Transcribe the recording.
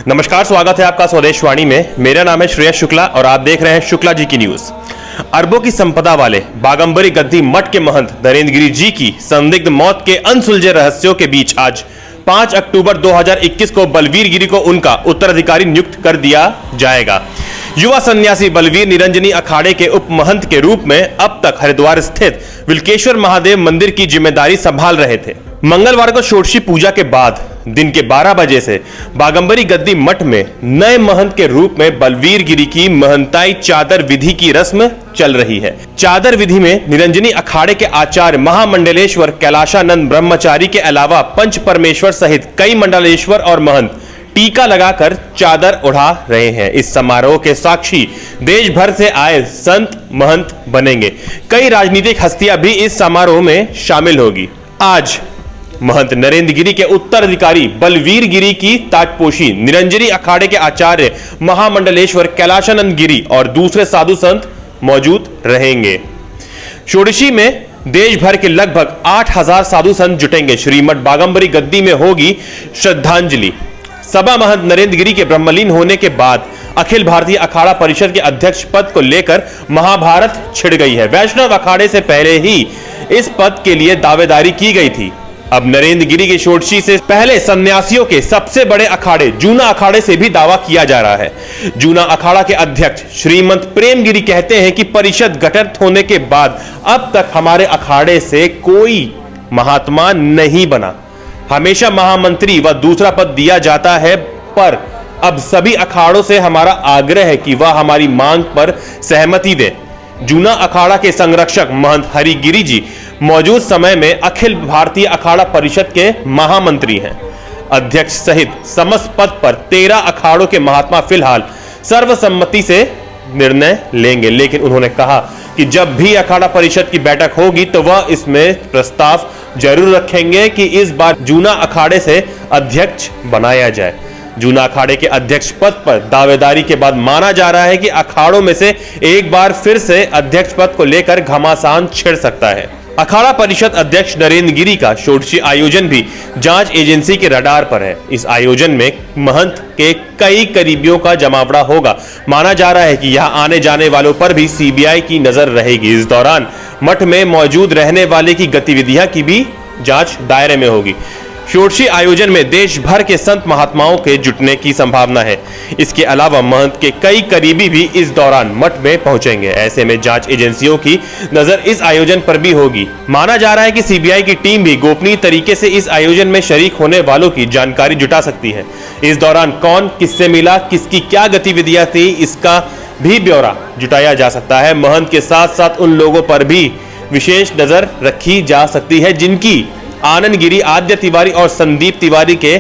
नमस्कार, स्वागत है आपका स्वदेश वाणी में। मेरा नाम है श्रेयस शुक्ला और आप देख रहे हैं शुक्ला जी की न्यूज। अरबों की संपदा वाले बागंबरी गद्दी मठ के महंत नरेंद्र गिरी जी की संदिग्ध मौत के अनसुलझे रहस्यों के बीच आज 5 अक्टूबर 2021 को बलवीर गिरी को उनका उत्तराधिकारी नियुक्त कर दिया जाएगा। युवा सन्यासी बलवीर निरंजनी अखाड़े के उप महंत के रूप में अब तक हरिद्वार स्थित विल्केश्वर महादेव मंदिर की जिम्मेदारी संभाल रहे थे। मंगलवार को षोडशी पूजा के बाद दिन के 12 बजे से बागंबरी गद्दी मठ में नए महंत के रूप में बलवीर गिरी की महंताई चादर विधि की रस्म चल रही है। चादर विधि में निरंजनी अखाड़े के आचार्य महामंडलेश्वर कैलाशानंद ब्रह्मचारी के अलावा पंच परमेश्वर सहित कई मंडलेश्वर और महंत टीका लगाकर चादर उड़ा रहे हैं। इस समारोह के साक्षी देश भर से आए संत महंत बनेंगे। कई राजनीतिक हस्तियां भी इस समारोह में शामिल होगी। आज महंत नरेंद्र गिरी के उत्तराधिकारी बलवीर गिरी की ताजपोशी निरंजनी अखाड़े के आचार्य महामंडलेश्वर कैलाशानंद गिरी और दूसरे साधु संत मौजूद रहेंगे। षोडशी में देश भर के लगभग 8000 साधु संत जुटेंगे। श्रीमठ बागंबरी गद्दी में होगी श्रद्धांजलि सभा। महंत नरेंद्र गिरी के ब्रह्मलीन होने के बाद अखिल भारतीय अखाड़ा परिषद के अध्यक्ष पद को लेकर महाभारत छिड़ गई है। वैष्णव अखाड़े से पहले ही इस पद के लिए दावेदारी की गई थी। अब नरेंद्र गिरी की षोडशी से पहले सन्यासियों के सबसे बड़े अखाड़े जूना अखाड़े से भी दावा किया जा रहा है। जूना अखाड़ा के अध्यक्ष श्रीमंत प्रेम गिरी कहते हैं कि परिषद गठित होने के बाद अब तक हमारे अखाड़े से कोई महात्मा नहीं बना। हमेशा महामंत्री व दूसरा पद दिया जाता है, पर अब सभी अखाड़ों से हमारा आग्रह है कि वह हमारी मांग पर सहमति दें। जूना अखाड़ा के संरक्षक महंत हरिगिरी जी मौजूद समय में अखिल भारतीय अखाड़ा परिषद के महामंत्री हैं। अध्यक्ष सहित समस्त पद पर 13 अखाड़ों के महात्मा फिलहाल सर्वसम्मति से निर्णय लेंगे, लेकिन उन्होंने कहा कि जब भी अखाड़ा परिषद की बैठक होगी तो वह इसमें प्रस्ताव जरूर रखेंगे कि इस बार जूना अखाड़े से अध्यक्ष बनाया जाए। जूना अखाड़े के अध्यक्ष पद पर दावेदारी के बाद माना जा रहा है कि अखाड़ों में से एक बार फिर से अध्यक्ष पद को लेकर घमासान छिड़ सकता है। अखाड़ा परिषद अध्यक्ष नरेंद्र गिरी का षोडशी आयोजन भी जांच एजेंसी के रडार पर है। इस आयोजन में महंत के कई करीबियों का जमावड़ा होगा। माना जा रहा है कि यहां आने जाने वालों पर भी सीबीआई की नजर रहेगी। इस दौरान मठ में मौजूद रहने वाले की गतिविधियां की भी जांच दायरे में होगी। षोडशी आयोजन में देश भर के संत महात्माओं के जुटने की संभावना है। इसके अलावा महंत के कई करीबी भी इस दौरान मठ में पहुंचेंगे। ऐसे में जांच एजेंसियों की नजर इस आयोजन पर भी होगी। माना जा रहा है कि सीबीआई की टीम भी गोपनीय तरीके से इस आयोजन में शरीक होने वालों की जानकारी जुटा सकती है। इस दौरान कौन किससे मिला, किसकी क्या गतिविधियां थी, इसका भी ब्यौरा जुटाया जा सकता है। महंत के साथ साथ उन लोगों पर भी विशेष नजर रखी जा सकती है जिनकी आनंद गिरी, आद्य तिवारी और संदीप तिवारी के